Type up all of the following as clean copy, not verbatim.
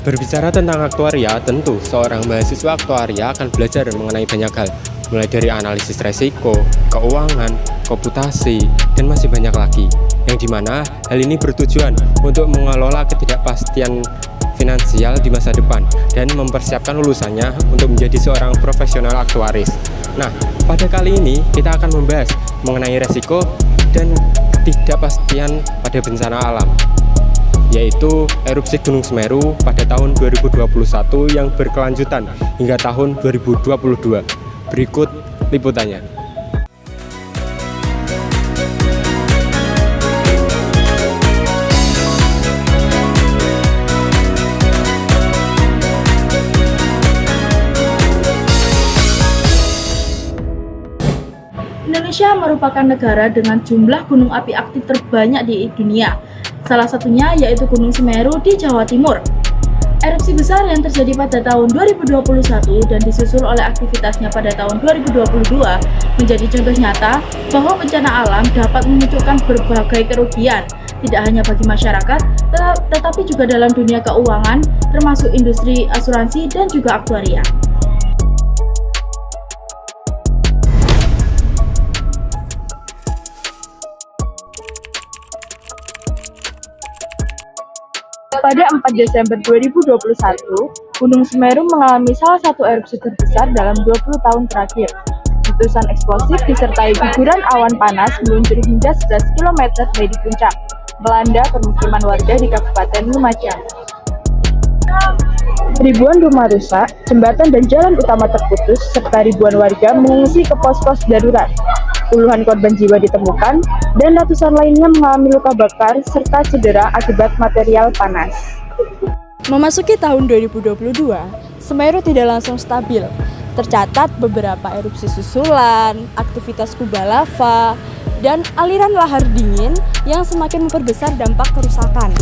Berbicara tentang aktuaria, tentu seorang mahasiswa aktuaria akan belajar mengenai banyak hal, mulai dari analisis resiko, keuangan, komputasi, dan masih banyak lagi. Yang dimana hal ini bertujuan untuk mengelola ketidakpastian finansial di masa depan dan mempersiapkan lulusannya untuk menjadi seorang profesional aktuaris. Nah, pada kali ini kita akan membahas mengenai resiko dan ketidakpastian pada bencana alam, yaitu erupsi Gunung Semeru pada tahun 2021 yang berkelanjutan hingga tahun 2022. Berikut liputannya. Indonesia merupakan negara dengan jumlah gunung api aktif terbanyak di dunia. Salah satunya yaitu Gunung Semeru di Jawa Timur. Erupsi besar yang terjadi pada tahun 2021 dan disusul oleh aktivitasnya pada tahun 2022 menjadi contoh nyata bahwa bencana alam dapat memunculkan berbagai kerugian, tidak hanya bagi masyarakat, tetapi juga dalam dunia keuangan, termasuk industri asuransi dan juga aktuaria. Pada 4 Desember 2021, Gunung Semeru mengalami salah satu erupsi terbesar dalam 20 tahun terakhir. Letusan eksplosif disertai guguran awan panas meluncur hingga 11 km dari puncak, melanda permukiman warga di Kabupaten Lumajang. Ribuan rumah rusak, jembatan dan jalan utama terputus, serta ribuan warga mengungsi ke pos-pos darurat. Puluhan korban jiwa ditemukan, dan ratusan lainnya mengalami luka bakar serta cedera akibat material panas. Memasuki tahun 2022, Semeru tidak langsung stabil. Tercatat beberapa erupsi susulan, aktivitas kubah lava, dan aliran lahar dingin yang semakin memperbesar dampak kerusakan.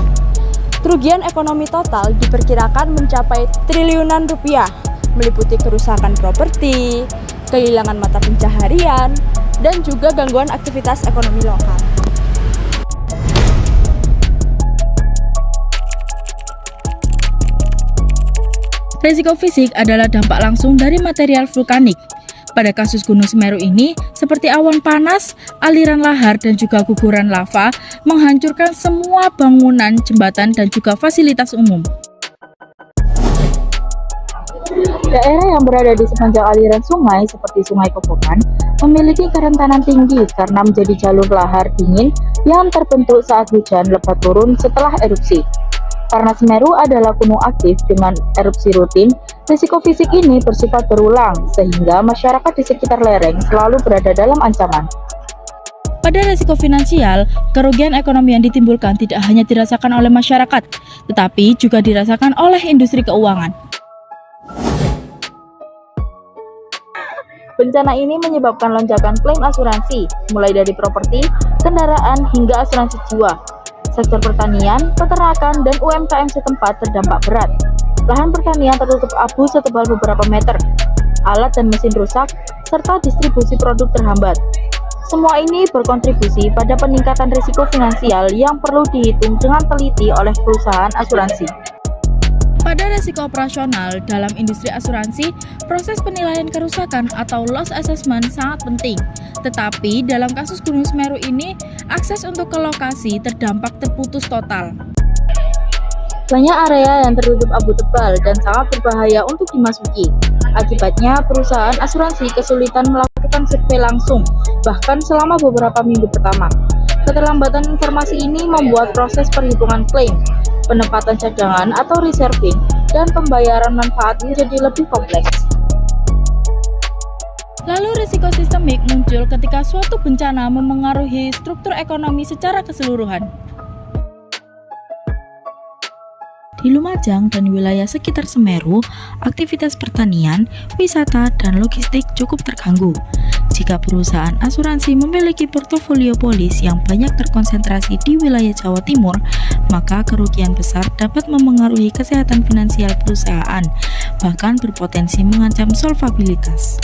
Kerugian ekonomi total diperkirakan mencapai triliunan rupiah, meliputi kerusakan properti, kehilangan mata pencaharian, dan juga gangguan aktivitas ekonomi lokal. Risiko fisik adalah dampak langsung dari material vulkanik. Pada kasus Gunung Semeru ini, seperti awan panas, aliran lahar, dan juga guguran lava menghancurkan semua bangunan, jembatan, dan juga fasilitas umum. Daerah yang berada di sepanjang aliran sungai seperti Sungai Kobokan memiliki kerentanan tinggi karena menjadi jalur lahar dingin yang terbentuk saat hujan lebat turun setelah erupsi. Karena Semeru adalah gunung aktif dengan erupsi rutin, risiko fisik ini bersifat berulang sehingga masyarakat di sekitar lereng selalu berada dalam ancaman. Pada risiko finansial, kerugian ekonomi yang ditimbulkan tidak hanya dirasakan oleh masyarakat, tetapi juga dirasakan oleh industri keuangan. Bencana ini menyebabkan lonjakan klaim asuransi, mulai dari properti, kendaraan, hingga asuransi jiwa. Sektor pertanian, peternakan, dan UMKM setempat terdampak berat. Lahan pertanian tertutup abu setebal beberapa meter, alat dan mesin rusak, serta distribusi produk terhambat. Semua ini berkontribusi pada peningkatan risiko finansial yang perlu dihitung dengan teliti oleh perusahaan asuransi. Pada risiko operasional dalam industri asuransi, proses penilaian kerusakan atau loss assessment sangat penting. Tetapi dalam kasus Gunung Semeru ini, akses untuk ke lokasi terdampak terputus total. Banyak area yang tertutup abu tebal dan sangat berbahaya untuk dimasuki. Akibatnya, perusahaan asuransi kesulitan melakukan survei langsung, bahkan selama beberapa minggu pertama. Keterlambatan informasi ini membuat proses perhitungan klaim, penempatan cadangan atau reserving, dan pembayaran manfaat menjadi lebih kompleks. Lalu risiko sistemik muncul ketika suatu bencana memengaruhi struktur ekonomi secara keseluruhan. Di Lumajang dan wilayah sekitar Semeru, aktivitas pertanian, wisata, dan logistik cukup terganggu. Jika perusahaan asuransi memiliki portofolio polis yang banyak terkonsentrasi di wilayah Jawa Timur, maka kerugian besar dapat memengaruhi kesehatan finansial perusahaan, bahkan berpotensi mengancam solvabilitas.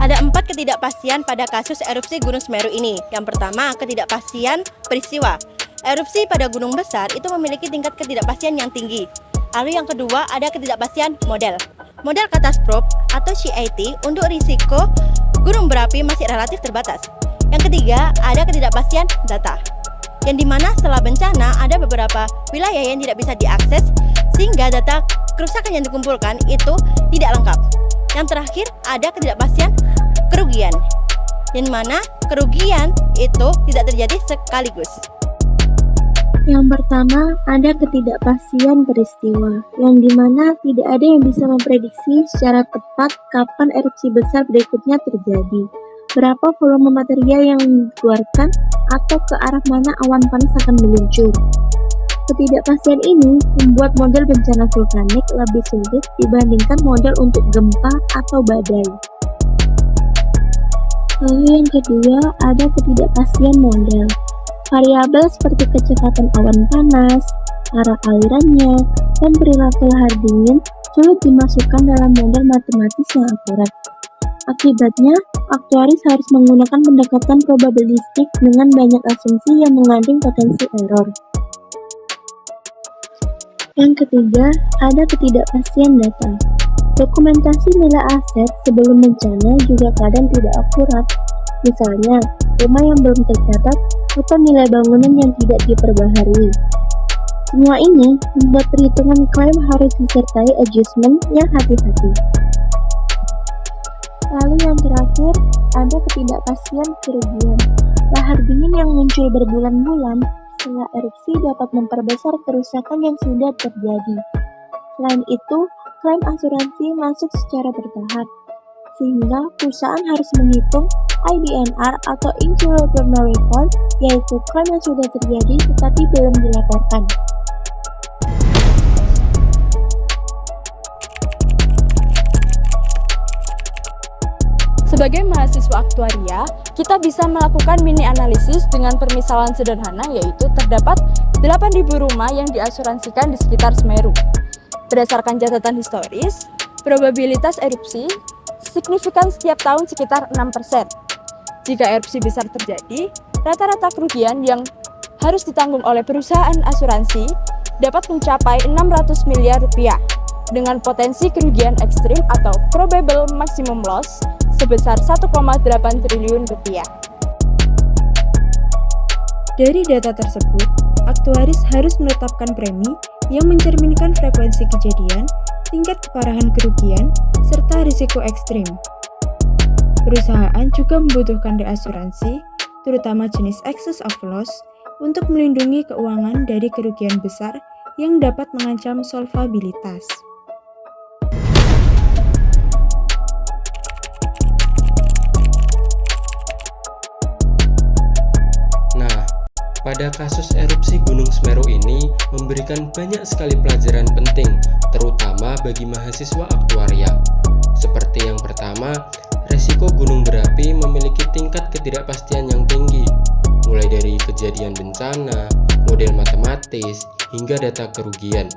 Ada 4 ketidakpastian pada kasus erupsi Gunung Semeru ini. Yang pertama, ketidakpastian peristiwa. Erupsi pada gunung besar itu memiliki tingkat ketidakpastian yang tinggi. Lalu yang kedua, ada ketidakpastian model. Model katastrof atau CIT untuk risiko gunung berapi masih relatif terbatas. Yang ketiga, ada ketidakpastian data, yang dimana setelah bencana ada beberapa wilayah yang tidak bisa diakses sehingga data kerusakan yang dikumpulkan itu tidak lengkap. Yang terakhir, ada ketidakpastian kerugian, yang dimana kerugian itu tidak terjadi sekaligus. Yang pertama, ada ketidakpastian peristiwa, yang dimana tidak ada yang bisa memprediksi secara tepat kapan erupsi besar berikutnya terjadi, berapa volume material yang dikeluarkan, atau ke arah mana awan panas akan meluncur. Ketidakpastian ini membuat model bencana vulkanik lebih sulit dibandingkan model untuk gempa atau badai. Lalu yang kedua, ada ketidakpastian model. Variabel seperti kecepatan awan panas, arah alirannya, dan perilaku lahar dingin sulit dimasukkan dalam model matematis yang akurat. Akibatnya, aktuaris harus menggunakan pendekatan probabilistik dengan banyak asumsi yang mengandung potensi error. Yang ketiga, ada ketidakpastian data. Dokumentasi nilai aset sebelum bencana juga kadang tidak akurat. Misalnya, rumah yang belum tercatat atau nilai bangunan yang tidak diperbaharui. Semua ini membuat perhitungan klaim harus disertai adjustment yang hati-hati. Lalu yang terakhir, ada ketidakpastian kerugian. Lahar dingin yang muncul berbulan-bulan setelah erupsi dapat memperbesar kerusakan yang sudah terjadi. Selain itu, klaim asuransi masuk secara bertahap, sehingga perusahaan harus menghitung IBNR atau Insurer Burden Report, yaitu klaim yang sudah terjadi tetapi belum dilaporkan. Sebagai mahasiswa aktuaria, kita bisa melakukan mini analisis dengan permisalan sederhana, yaitu terdapat 8.000 rumah yang diasuransikan di sekitar Semeru. Berdasarkan catatan historis, probabilitas erupsi signifikan setiap tahun sekitar 6%. Jika erupsi besar terjadi, rata-rata kerugian yang harus ditanggung oleh perusahaan asuransi dapat mencapai 600 miliar rupiah dengan potensi kerugian ekstrim atau probable maximum loss sebesar 1,8 triliun rupiah. Dari data tersebut, aktuaris harus menetapkan premi yang mencerminkan frekuensi kejadian, tingkat keparahan kerugian, serta risiko ekstrim. Perusahaan juga membutuhkan reasuransi, terutama jenis excess of loss, untuk melindungi keuangan dari kerugian besar yang dapat mengancam solvabilitas. Nah, pada kasus erupsi Gunung Semeru ini memberikan banyak sekali pelajaran penting, terutama bagi mahasiswa aktuaria. Seperti yang pertama, resiko gunung berapi memiliki tingkat ketidakpastian yang tinggi, mulai dari kejadian bencana, model matematis, hingga data kerugian.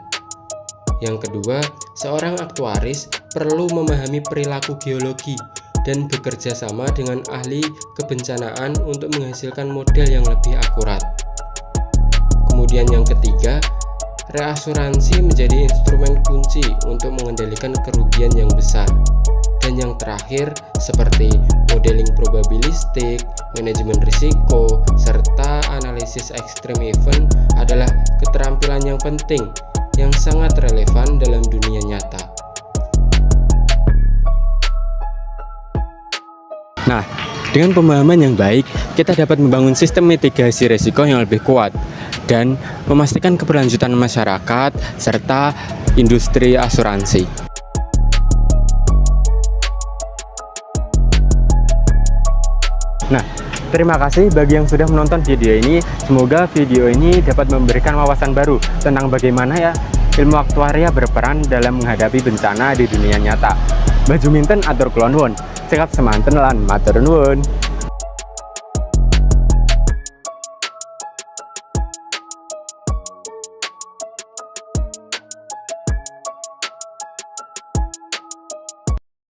Yang kedua, seorang aktuaris perlu memahami perilaku geologi dan bekerja sama dengan ahli kebencanaan untuk menghasilkan model yang lebih akurat. Kemudian yang ketiga, reasuransi menjadi instrumen kunci untuk mengendalikan kerugian yang besar. Dan yang terakhir, seperti modeling probabilistik, manajemen risiko, serta analisis ekstrim event adalah keterampilan yang penting yang sangat relevan dalam dunia nyata. Nah, dengan pemahaman yang baik, kita dapat membangun sistem mitigasi risiko yang lebih kuat dan memastikan keberlanjutan masyarakat serta industri asuransi. Nah, terima kasih bagi yang sudah menonton video ini. Semoga video ini dapat memberikan wawasan baru tentang bagaimana ya ilmu aktuaria berperan dalam menghadapi bencana di dunia nyata. Baju minten atur kulon won, cekap semanten lan matur nuwun.